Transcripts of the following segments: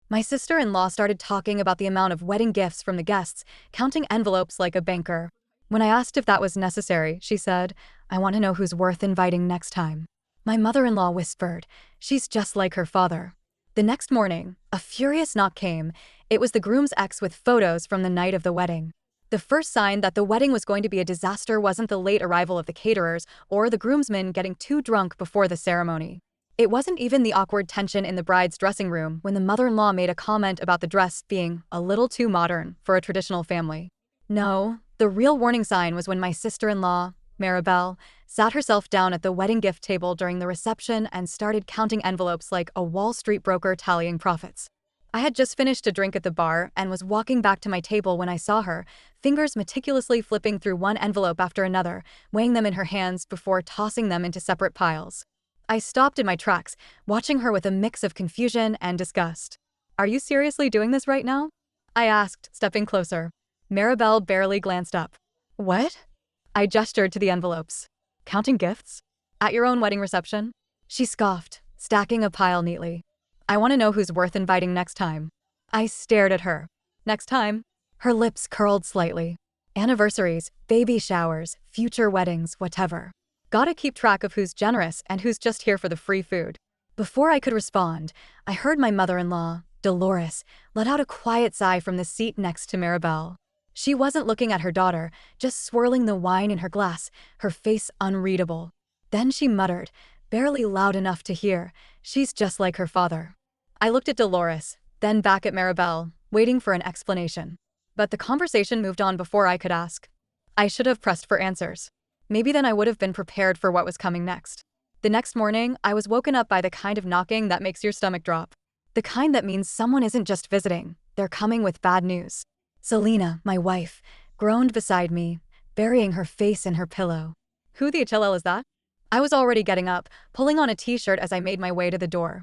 My sister-in-law started talking about the amount of wedding gifts from the guests, counting envelopes like a banker. When I asked if that was necessary, she said, "I want to know who's worth inviting next time." My mother-in-law whispered, "She's just like her father." The next morning, a furious knock came. It was the groom's ex with photos from the night of the wedding. The first sign that the wedding was going to be a disaster wasn't the late arrival of the caterers or the groomsmen getting too drunk before the ceremony. It wasn't even the awkward tension in the bride's dressing room when the mother-in-law made a comment about the dress being a little too modern for a traditional family. No, the real warning sign was when my sister-in-law, Maribel, sat herself down at the wedding gift table during the reception and started counting envelopes like a Wall Street broker tallying profits. I had just finished a drink at the bar and was walking back to my table when I saw her, fingers meticulously flipping through one envelope after another, weighing them in her hands before tossing them into separate piles. I stopped in my tracks, watching her with a mix of confusion and disgust. "Are you seriously doing this right now?" I asked, stepping closer. Maribel barely glanced up. "What?" I gestured to the envelopes. "Counting gifts? At your own wedding reception?" She scoffed, stacking a pile neatly. "I want to know who's worth inviting next time." I stared at her. "Next time?" Her lips curled slightly. "Anniversaries, baby showers, future weddings, whatever. Gotta keep track of who's generous and who's just here for the free food." Before I could respond, I heard my mother-in-law, Dolores, let out a quiet sigh from the seat next to Maribel. She wasn't looking at her daughter, just swirling the wine in her glass, her face unreadable. Then she muttered, barely loud enough to hear, "She's just like her father." I looked at Dolores, then back at Maribel, waiting for an explanation. But the conversation moved on before I could ask. I should have pressed for answers. Maybe then I would have been prepared for what was coming next. The next morning, I was woken up by the kind of knocking that makes your stomach drop. The kind that means someone isn't just visiting, they're coming with bad news. Selena, my wife, groaned beside me, burying her face in her pillow. "Who the HLL is that?" I was already getting up, pulling on a t-shirt as I made my way to the door.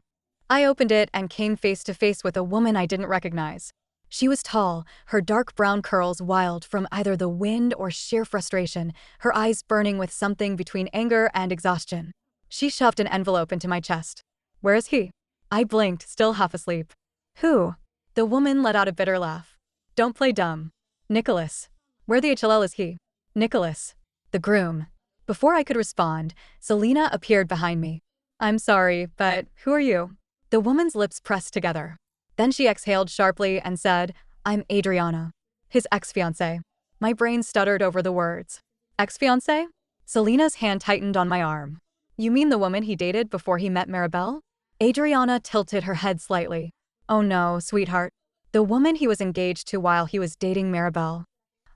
I opened it and came face to face with a woman I didn't recognize. She was tall, her dark brown curls wild from either the wind or sheer frustration, her eyes burning with something between anger and exhaustion. She shoved an envelope into my chest. "Where is he?" I blinked, still half asleep. "Who?" The woman let out a bitter laugh. "Don't play dumb. Nicholas." "Where the HLL is he?" "Nicholas. The groom." Before I could respond, Selena appeared behind me. "I'm sorry, but who are you?" The woman's lips pressed together. Then she exhaled sharply and said, "I'm Adriana, his ex-fiancée." My brain stuttered over the words. "Ex-fiancée?" Selena's hand tightened on my arm. "You mean the woman he dated before he met Maribel?" Adriana tilted her head slightly. "Oh no, sweetheart. The woman he was engaged to while he was dating Maribel."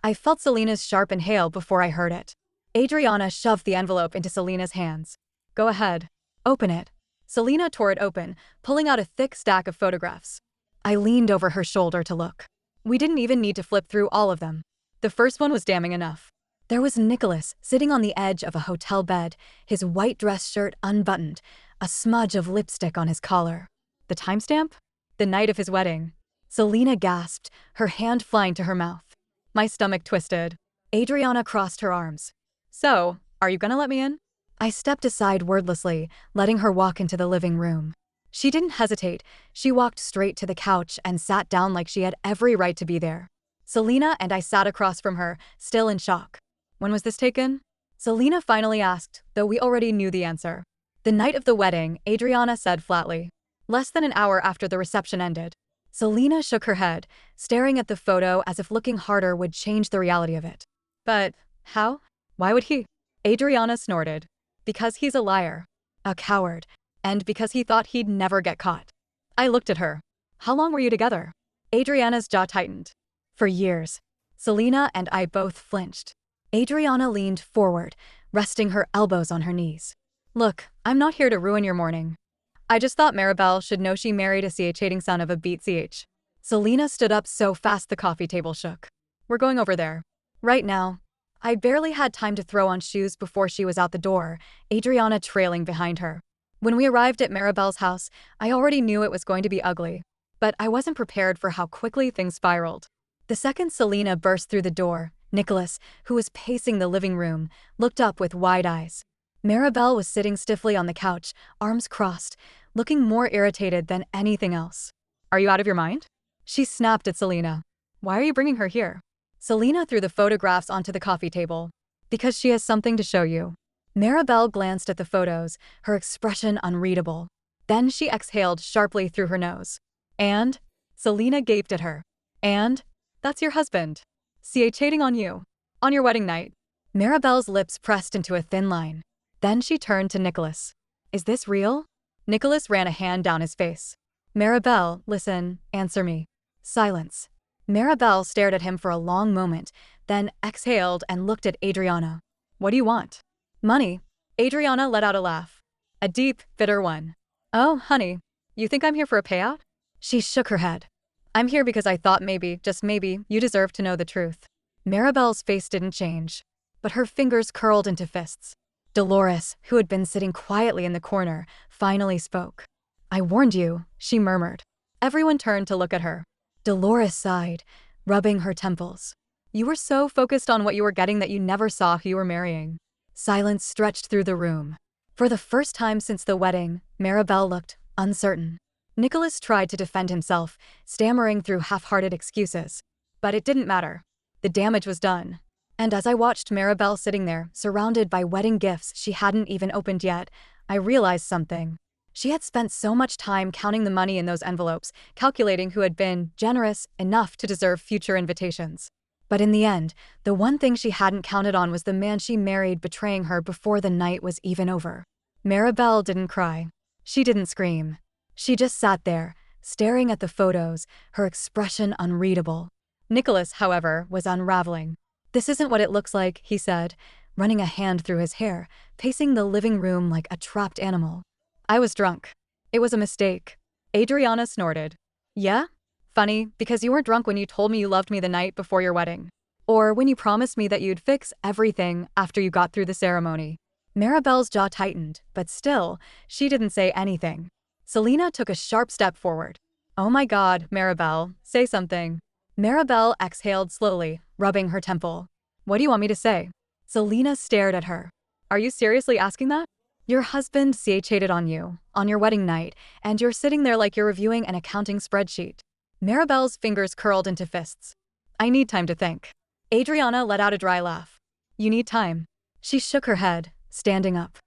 I felt Selena's sharp inhale before I heard it. Adriana shoved the envelope into Selena's hands. "Go ahead. Open it." Selena tore it open, pulling out a thick stack of photographs. I leaned over her shoulder to look. We didn't even need to flip through all of them. The first one was damning enough. There was Nicholas sitting on the edge of a hotel bed, his white dress shirt unbuttoned, a smudge of lipstick on his collar. The timestamp? The night of his wedding. Selena gasped, her hand flying to her mouth. My stomach twisted. Adriana crossed her arms. "So, are you gonna let me in?" I stepped aside wordlessly, letting her walk into the living room. She didn't hesitate. She walked straight to the couch and sat down like she had every right to be there. Selena and I sat across from her, still in shock. "When was this taken?" Selena finally asked, though we already knew the answer. "The night of the wedding," Adriana said flatly. "Less than an hour after the reception ended." Selena shook her head, staring at the photo as if looking harder would change the reality of it. "But how? Why would he?" Adriana snorted. "Because he's a liar. A coward. And because he thought he'd never get caught." I looked at her. "How long were you together?" Adriana's jaw tightened. "For years." Selena and I both flinched. Adriana leaned forward, resting her elbows on her knees. "Look, I'm not here to ruin your morning. I just thought Maribel should know she married a CH-hating son of a beat CH." Selena stood up so fast the coffee table shook. "We're going over there. Right now." I barely had time to throw on shoes before she was out the door, Adriana trailing behind her. When we arrived at Maribel's house, I already knew it was going to be ugly. But I wasn't prepared for how quickly things spiraled. The second Selena burst through the door, Nicholas, who was pacing the living room, looked up with wide eyes. Maribel was sitting stiffly on the couch, arms crossed, looking more irritated than anything else. Are you out of your mind? She snapped at Selena. Why are you bringing her here? Selena threw the photographs onto the coffee table. Because she has something to show you. Maribel glanced at the photos, her expression unreadable. Then she exhaled sharply through her nose. And? Selena gaped at her. And? That's your husband. Cheating on you. On your wedding night. Maribel's lips pressed into a thin line. Then she turned to Nicholas. Is this real? Nicholas ran a hand down his face. Maribel, listen, answer me. Silence. Maribel stared at him for a long moment, then exhaled and looked at Adriana. What do you want? Money. Adriana let out a laugh. A deep, bitter one. Oh, honey, you think I'm here for a payout? She shook her head. I'm here because I thought maybe, just maybe, you deserve to know the truth. Maribel's face didn't change, but her fingers curled into fists. Dolores, who had been sitting quietly in the corner, finally spoke. I warned you, she murmured. Everyone turned to look at her. Dolores sighed, rubbing her temples. You were so focused on what you were getting that you never saw who you were marrying. Silence stretched through the room. For the first time since the wedding, Maribel looked uncertain. Nicholas tried to defend himself, stammering through half-hearted excuses. But it didn't matter. The damage was done. And as I watched Maribel sitting there, surrounded by wedding gifts she hadn't even opened yet, I realized something. She had spent so much time counting the money in those envelopes, calculating who had been generous enough to deserve future invitations. But in the end, the one thing she hadn't counted on was the man she married betraying her before the night was even over. Maribel didn't cry. She didn't scream. She just sat there, staring at the photos, her expression unreadable. Nicholas, however, was unraveling. This isn't what it looks like, he said, running a hand through his hair, pacing the living room like a trapped animal. I was drunk. It was a mistake. Adriana snorted. Yeah? Funny, because you weren't drunk when you told me you loved me the night before your wedding. Or when you promised me that you'd fix everything after you got through the ceremony. Maribel's jaw tightened, but still, she didn't say anything. Selena took a sharp step forward. Oh my God, Maribel, say something. Maribel exhaled slowly, rubbing her temple. What do you want me to say? Selena stared at her. Are you seriously asking that? Your husband cheated on you, on your wedding night, and you're sitting there like you're reviewing an accounting spreadsheet. Maribel's fingers curled into fists. I need time to think. Adriana let out a dry laugh. You need time. She shook her head, standing up.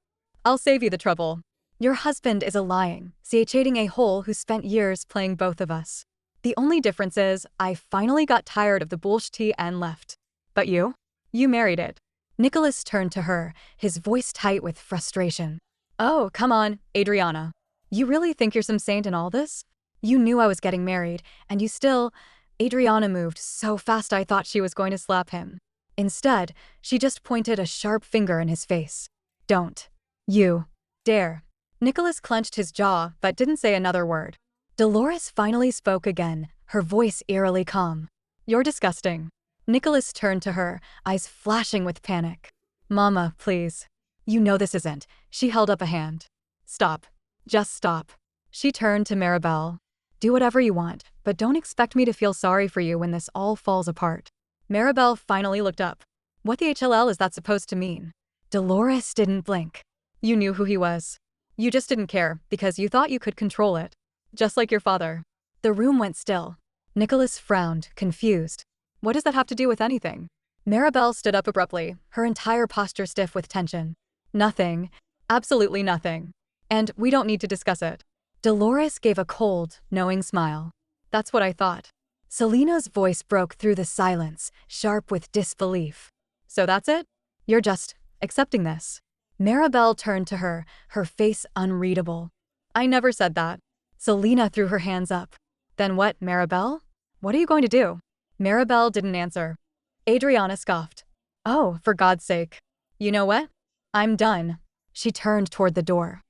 I'll save you the trouble. Your husband is a lying, cheating a-hole who spent years playing both of us. The only difference is, I finally got tired of the bullshit and left. But you? You married it. Nicholas turned to her, his voice tight with frustration. Oh, come on, Adriana. You really think you're some saint in all this? You knew I was getting married, and you still… Adriana moved so fast I thought she was going to slap him. Instead, she just pointed a sharp finger in his face. Don't. You. Dare. Nicholas clenched his jaw, but didn't say another word. Dolores finally spoke again, her voice eerily calm. You're disgusting. Nicholas turned to her, eyes flashing with panic. Mama, please. You know this isn't. She held up a hand. Stop. Just stop. She turned to Maribel. Do whatever you want, but don't expect me to feel sorry for you when this all falls apart. Maribel finally looked up. What the HLL is that supposed to mean? Dolores didn't blink. You knew who he was. You just didn't care, because you thought you could control it. Just like your father. The room went still. Nicholas frowned, confused. What does that have to do with anything? Maribel stood up abruptly, her entire posture stiff with tension. Nothing. Absolutely nothing. And we don't need to discuss it. Dolores gave a cold, knowing smile. That's what I thought. Selena's voice broke through the silence, sharp with disbelief. So that's it? You're just accepting this? Maribel turned to her, her face unreadable. I never said that. Selena threw her hands up. Then what, Maribel? What are you going to do? Maribel didn't answer. Adriana scoffed. Oh, for God's sake. You know what? I'm done. She turned toward the door.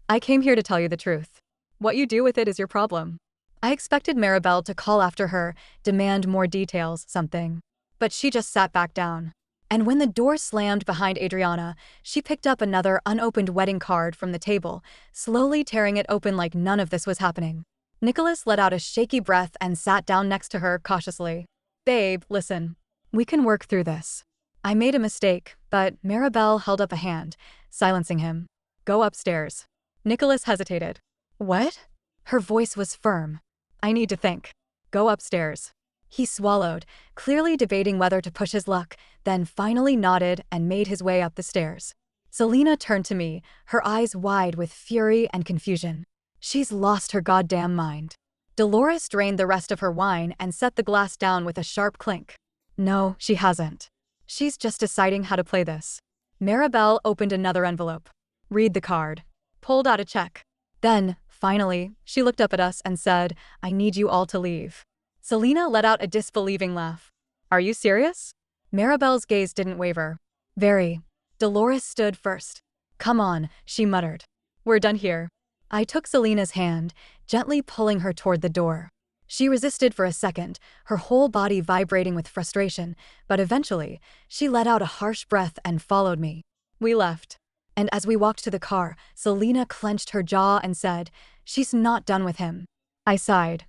I came here to tell you the truth. What you do with it is your problem. I expected Maribel to call after her, demand more details, something. But she just sat back down. And when the door slammed behind Adriana, she picked up another unopened wedding card from the table, slowly tearing it open like none of this was happening. Nicholas let out a shaky breath and sat down next to her cautiously. Babe, listen. We can work through this. I made a mistake, but Maribel held up a hand, silencing him. Go upstairs. Nicholas hesitated. What? Her voice was firm. I need to think. Go upstairs. He swallowed, clearly debating whether to push his luck, then finally nodded and made his way up the stairs. Selena turned to me, her eyes wide with fury and confusion. She's lost her goddamn mind. Dolores drained the rest of her wine and set the glass down with a sharp clink. No, she hasn't. She's just deciding how to play this. Maribel opened another envelope. Read the card. Pulled out a check. Then, finally, she looked up at us and said, I need you all to leave. Selena let out a disbelieving laugh. Are you serious? Maribel's gaze didn't waver. Very. Dolores stood first. Come on, she muttered. We're done here. I took Selena's hand, gently pulling her toward the door. She resisted for a second, her whole body vibrating with frustration, but eventually, she let out a harsh breath and followed me. We left. And as we walked to the car, Selena clenched her jaw and said, She's not done with him. I sighed.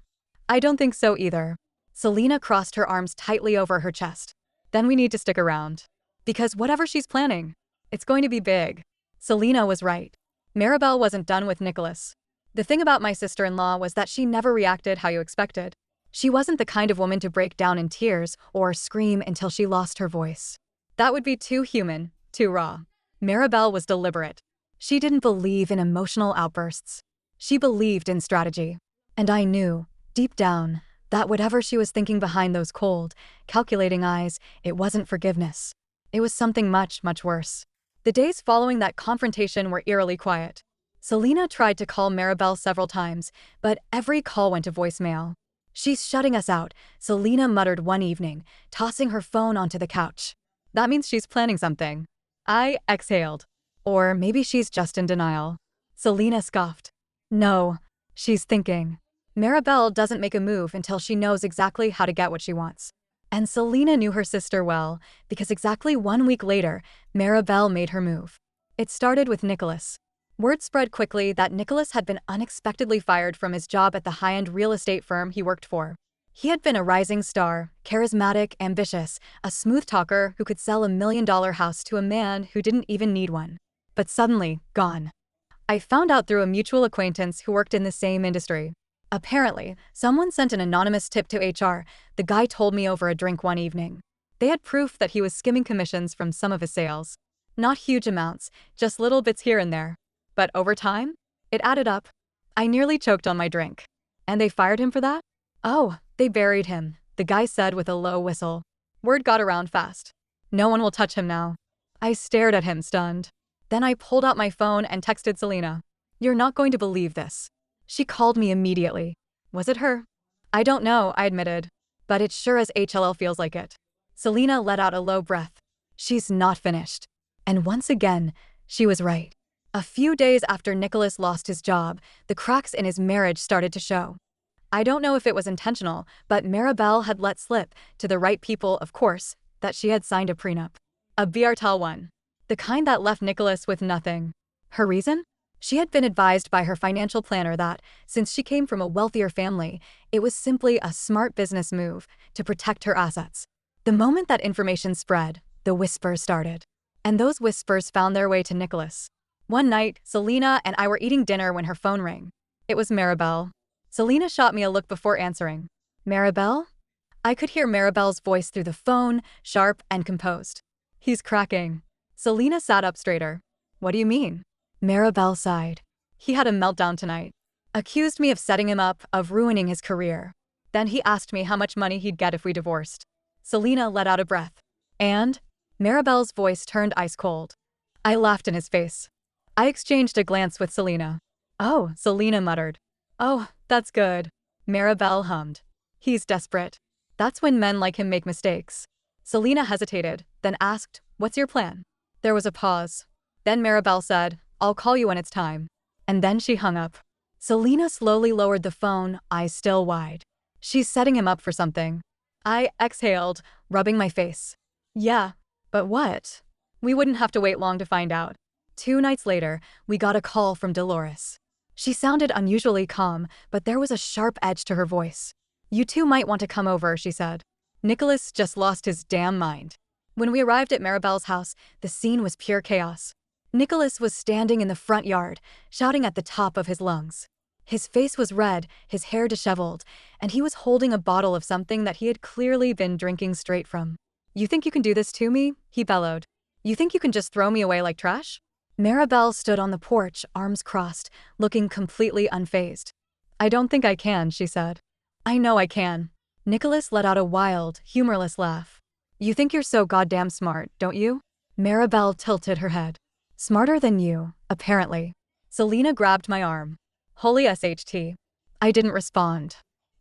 I don't think so either. Selena crossed her arms tightly over her chest. Then we need to stick around. Because whatever she's planning, it's going to be big. Selena was right. Maribel wasn't done with Nicholas. The thing about my sister-in-law was that she never reacted how you expected. She wasn't the kind of woman to break down in tears or scream until she lost her voice. That would be too human, too raw. Maribel was deliberate. She didn't believe in emotional outbursts. She believed in strategy. And I knew, deep down, that whatever she was thinking behind those cold, calculating eyes, it wasn't forgiveness. It was something much, much worse. The days following that confrontation were eerily quiet. Selena tried to call Maribel several times, but every call went to voicemail. She's shutting us out, Selena muttered one evening, tossing her phone onto the couch. That means she's planning something. I exhaled. Or maybe she's just in denial. Selena scoffed. No, she's thinking. Maribel doesn't make a move until she knows exactly how to get what she wants. And Selena knew her sister well, because exactly 1 week later, Maribel made her move. It started with Nicholas. Word spread quickly that Nicholas had been unexpectedly fired from his job at the high-end real estate firm he worked for. He had been a rising star, charismatic, ambitious, a smooth talker who could sell $1 million house to a man who didn't even need one. But suddenly, gone. I found out through a mutual acquaintance who worked in the same industry. Apparently, someone sent an anonymous tip to HR, the guy told me over a drink one evening. They had proof that he was skimming commissions from some of his sales. Not huge amounts, just little bits here and there. But over time, it added up. I nearly choked on my drink. And they fired him for that? Oh, they buried him, the guy said with a low whistle. Word got around fast. No one will touch him now. I stared at him, stunned. Then I pulled out my phone and texted Selena. You're not going to believe this. She called me immediately. Was it her? I don't know, I admitted. But it sure as HLL feels like it. Selena let out a low breath. She's not finished. And once again, she was right. A few days after Nicholas lost his job, the cracks in his marriage started to show. I don't know if it was intentional, but Maribel had let slip, to the right people of course, that she had signed a prenup. A Biartal one. The kind that left Nicholas with nothing. Her reason? She had been advised by her financial planner that, since she came from a wealthier family, it was simply a smart business move to protect her assets. The moment that information spread, the whispers started. And those whispers found their way to Nicholas. One night, Selena and I were eating dinner when her phone rang. It was Maribel. Selena shot me a look before answering. Maribel? I could hear Maribel's voice through the phone, sharp and composed. He's cracking. Selena sat up straighter. What do you mean? Maribel sighed. He had a meltdown tonight. Accused me of setting him up, of ruining his career. Then he asked me how much money he'd get if we divorced. Selena let out a breath. And? Maribel's voice turned ice cold. I laughed in his face. I exchanged a glance with Selena. Oh, Selena muttered. Oh, that's good. Maribel hummed. He's desperate. That's when men like him make mistakes. Selena hesitated, then asked, what's your plan? There was a pause. Then Maribel said, I'll call you when it's time. And then she hung up. Selena slowly lowered the phone, eyes still wide. She's setting him up for something. I exhaled, rubbing my face. Yeah, but what? We wouldn't have to wait long to find out. 2 nights later, we got a call from Dolores. She sounded unusually calm, but there was a sharp edge to her voice. You two might want to come over, she said. Nicholas just lost his damn mind. When we arrived at Maribel's house, the scene was pure chaos. Nicholas was standing in the front yard, shouting at the top of his lungs. His face was red, his hair disheveled, and he was holding a bottle of something that he had clearly been drinking straight from. "You think you can do this to me?" he bellowed. "You think you can just throw me away like trash?" Maribel stood on the porch, arms crossed, looking completely unfazed. "I don't think I can," she said. "I know I can." Nicholas let out a wild, humorless laugh. "You think you're so goddamn smart, don't you?" Maribel tilted her head. "Smarter than you, apparently." Selena grabbed my arm. "Holy SHT. I didn't respond.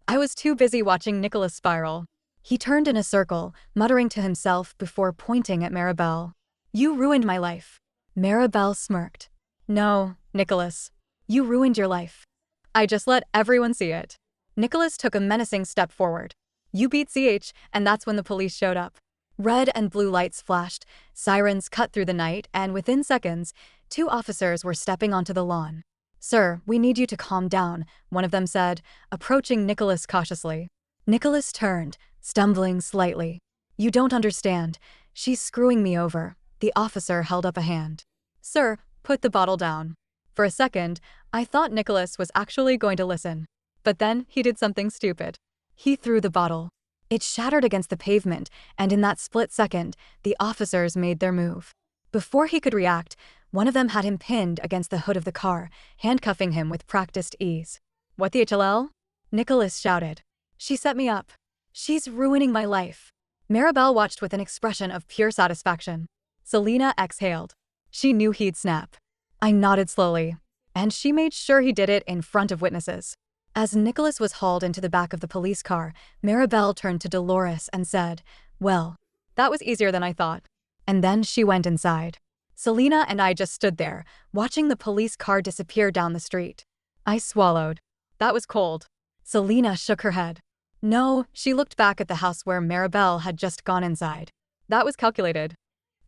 I was too busy watching Nicholas spiral. He turned in a circle, muttering to himself before pointing at Maribel. "You ruined my life." Maribel smirked. "No, Nicholas. You ruined your life. I just let everyone see it." Nicholas took a menacing step forward. "You beat CH, and that's when the police showed up." Red and blue lights flashed, sirens cut through the night, and within seconds, 2 officers were stepping onto the lawn. "Sir, we need you to calm down," one of them said, approaching Nicholas cautiously. Nicholas turned, stumbling slightly. "You don't understand. She's screwing me over." The officer held up a hand. "Sir, put the bottle down." For a second, I thought Nicholas was actually going to listen. But then he did something stupid. He threw the bottle. It shattered against the pavement, and in that split second, the officers made their move. Before he could react, one of them had him pinned against the hood of the car, handcuffing him with practiced ease. "What the HLL?" Nicholas shouted. "She set me up. She's ruining my life." Maribel watched with an expression of pure satisfaction. Selena exhaled. She knew he'd snap. I nodded slowly, and she made sure he did it in front of witnesses. As Nicholas was hauled into the back of the police car, Maribel turned to Dolores and said, "Well, that was easier than I thought." And then she went inside. Selena and I just stood there, watching the police car disappear down the street. I swallowed. That was cold. Selena shook her head. No, she looked back at the house where Maribel had just gone inside. That was calculated.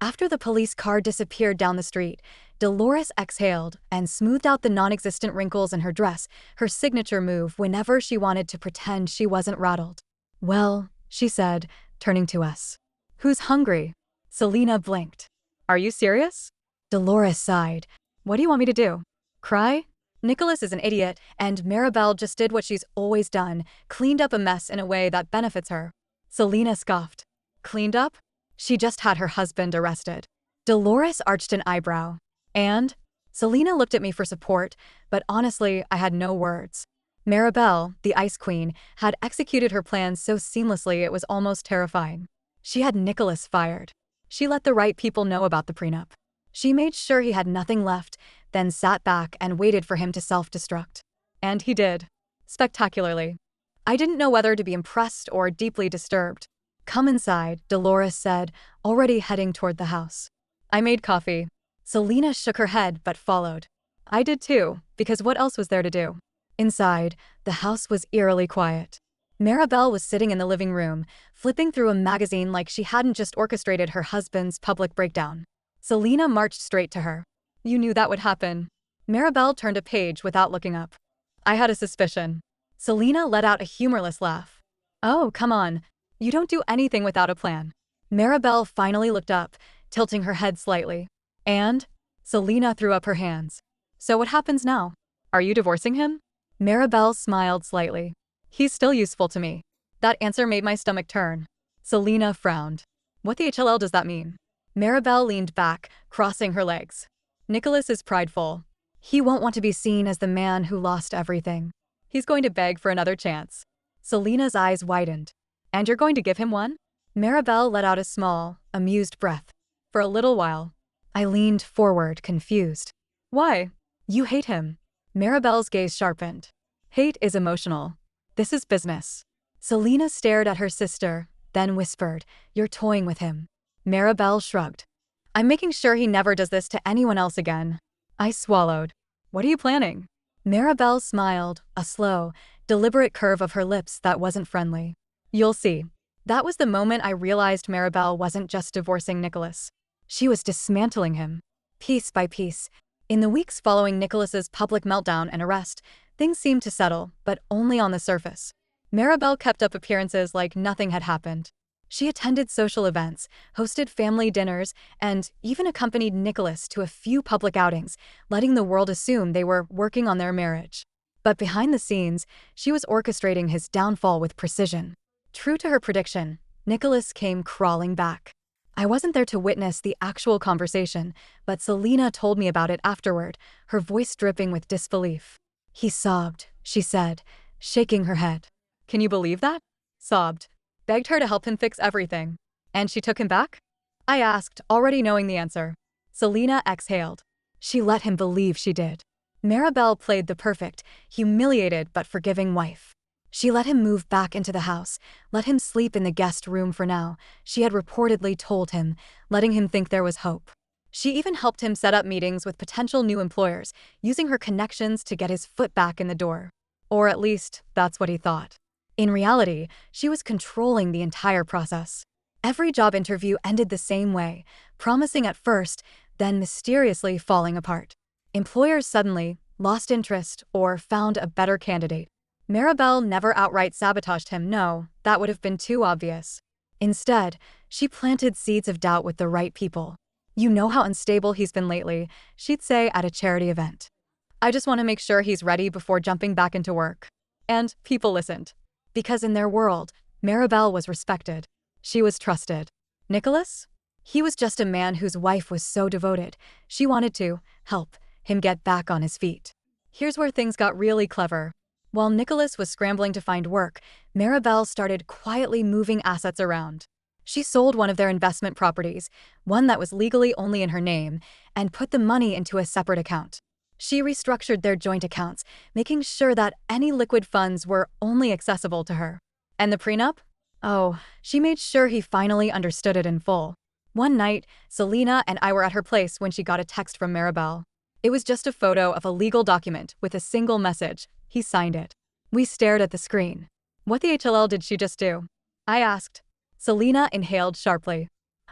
After the police car disappeared down the street, Dolores exhaled and smoothed out the non-existent wrinkles in her dress, her signature move whenever she wanted to pretend she wasn't rattled. "Well," she said, turning to us. "Who's hungry?" Selena blinked. "Are you serious?" Dolores sighed. "What do you want me to do? Cry?" Nicholas is an idiot, and Maribel just did what she's always done, cleaned up a mess in a way that benefits her. Selena scoffed. "Cleaned up? She just had her husband arrested." Dolores arched an eyebrow. "And?" Selena looked at me for support, but honestly, I had no words. Maribel, the Ice Queen, had executed her plans so seamlessly it was almost terrifying. She had Nicholas fired. She let the right people know about the prenup. She made sure he had nothing left, then sat back and waited for him to self-destruct. And he did. Spectacularly. I didn't know whether to be impressed or deeply disturbed. "Come inside," Dolores said, already heading toward the house. I made coffee. Selena shook her head but followed. I did too, because what else was there to do? Inside, the house was eerily quiet. Maribel was sitting in the living room, flipping through a magazine like she hadn't just orchestrated her husband's public breakdown. Selena marched straight to her. "You knew that would happen." Maribel turned a page without looking up. "I had a suspicion." Selena let out a humorless laugh. "Oh, come on. You don't do anything without a plan." Maribel finally looked up, tilting her head slightly. "And?" Selena threw up her hands. "So what happens now? Are you divorcing him?" Maribel smiled slightly. "He's still useful to me." That answer made my stomach turn. Selena frowned. "What the HLL does that mean?" Maribel leaned back, crossing her legs. "Nicholas is prideful. He won't want to be seen as the man who lost everything. He's going to beg for another chance." Selena's eyes widened. "And you're going to give him one?" Maribel let out a small, amused breath. "For a little while." I leaned forward, confused. "Why? You hate him." Maribel's gaze sharpened. "Hate is emotional. This is business." Selena stared at her sister, then whispered, "You're toying with him." Maribel shrugged. "I'm making sure he never does this to anyone else again." I swallowed. "What are you planning?" Maribel smiled, a slow, deliberate curve of her lips that wasn't friendly. "You'll see." That was the moment I realized Maribel wasn't just divorcing Nicholas. She was dismantling him, piece by piece. In the weeks following Nicholas's public meltdown and arrest, things seemed to settle, but only on the surface. Maribel kept up appearances like nothing had happened. She attended social events, hosted family dinners, and even accompanied Nicholas to a few public outings, letting the world assume they were working on their marriage. But behind the scenes, she was orchestrating his downfall with precision. True to her prediction, Nicholas came crawling back. I wasn't there to witness the actual conversation, but Selena told me about it afterward, her voice dripping with disbelief. He sobbed, she said, shaking her head. Can you believe that? Sobbed. Begged her to help him fix everything. And she took him back? I asked, already knowing the answer. Selena exhaled. She let him believe she did. Maribel played the perfect, humiliated but forgiving wife. She let him move back into the house, let him sleep in the guest room for now, she had reportedly told him, letting him think there was hope. She even helped him set up meetings with potential new employers, using her connections to get his foot back in the door. Or at least, that's what he thought. In reality, she was controlling the entire process. Every job interview ended the same way, promising at first, then mysteriously falling apart. Employers suddenly lost interest or found a better candidate. Maribel never outright sabotaged him, no, that would have been too obvious. Instead, she planted seeds of doubt with the right people. You know how unstable he's been lately, she'd say at a charity event. I just want to make sure he's ready before jumping back into work. And people listened. Because in their world, Maribel was respected. She was trusted. Nicholas? He was just a man whose wife was so devoted, she wanted to help him get back on his feet. Here's where things got really clever. While Nicholas was scrambling to find work, Maribel started quietly moving assets around. She sold one of their investment properties, one that was legally only in her name, and put the money into a separate account. She restructured their joint accounts, making sure that any liquid funds were only accessible to her. And the prenup? Oh, she made sure he finally understood it in full. One night, Selena and I were at her place when she got a text from Maribel. It was just a photo of a legal document with a single message. He signed it. We stared at the screen. What the HLL did she just do? I asked. Selena inhaled sharply.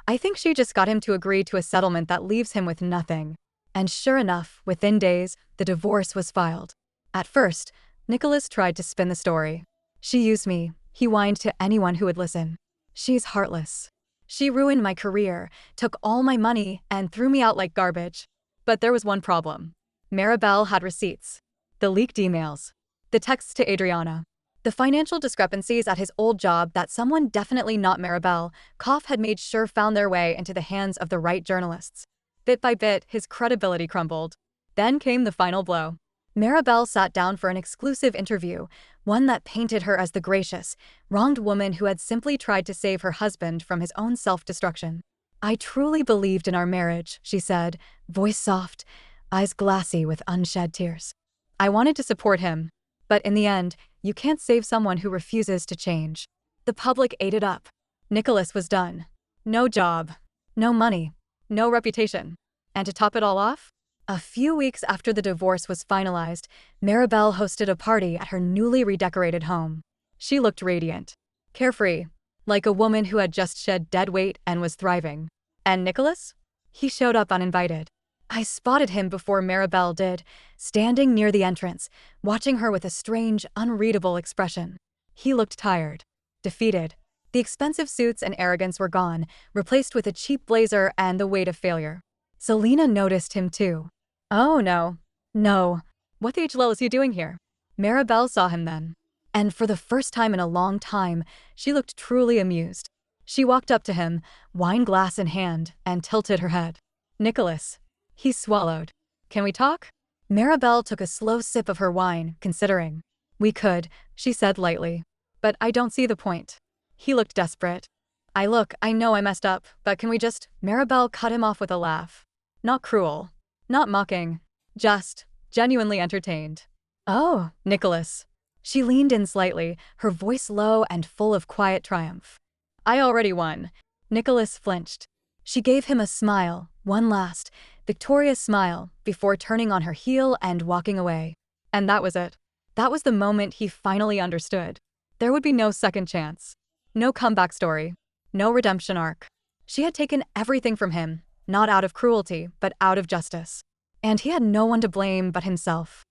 I think she just got him to agree to a settlement that leaves him with nothing. And sure enough, within days, the divorce was filed. At first, Nicholas tried to spin the story. She used me, he whined to anyone who would listen. She's heartless. She ruined my career, took all my money, and threw me out like garbage. But there was one problem. Maribel had receipts. The leaked emails. The texts to Adriana. The financial discrepancies at his old job that someone definitely not Maribel, Koff had made sure found their way into the hands of the right journalists. Bit by bit, his credibility crumbled. Then came the final blow. Maribel sat down for an exclusive interview, one that painted her as the gracious, wronged woman who had simply tried to save her husband from his own self-destruction. I truly believed in our marriage, she said, voice soft, eyes glassy with unshed tears. I wanted to support him. But in the end, you can't save someone who refuses to change. The public ate it up. Nicholas was done. No job. No money. No reputation. And to top it all off? A few weeks after the divorce was finalized, Maribel hosted a party at her newly redecorated home. She looked radiant. Carefree. Like a woman who had just shed dead weight and was thriving. And Nicholas? He showed up uninvited. I spotted him before Maribel did, standing near the entrance, watching her with a strange, unreadable expression. He looked tired. Defeated. The expensive suits and arrogance were gone, replaced with a cheap blazer and the weight of failure. Selena noticed him too. Oh no. No. What the HLL is he doing here? Maribel saw him then. And for the first time in a long time, she looked truly amused. She walked up to him, wine glass in hand, and tilted her head. Nicholas. He swallowed. Can we talk? Maribel took a slow sip of her wine, considering. We could, she said lightly. But I don't see the point. He looked desperate. I know I messed up, but can we just… Maribel cut him off with a laugh. Not cruel. Not mocking. Just genuinely entertained. Oh, Nicholas. She leaned in slightly, her voice low and full of quiet triumph. I already won. Nicholas flinched. She gave him a smile, one last, victorious smile, before turning on her heel and walking away. And that was it. That was the moment he finally understood. There would be no second chance. No comeback story. No redemption arc. She had taken everything from him, not out of cruelty, but out of justice. And he had no one to blame but himself.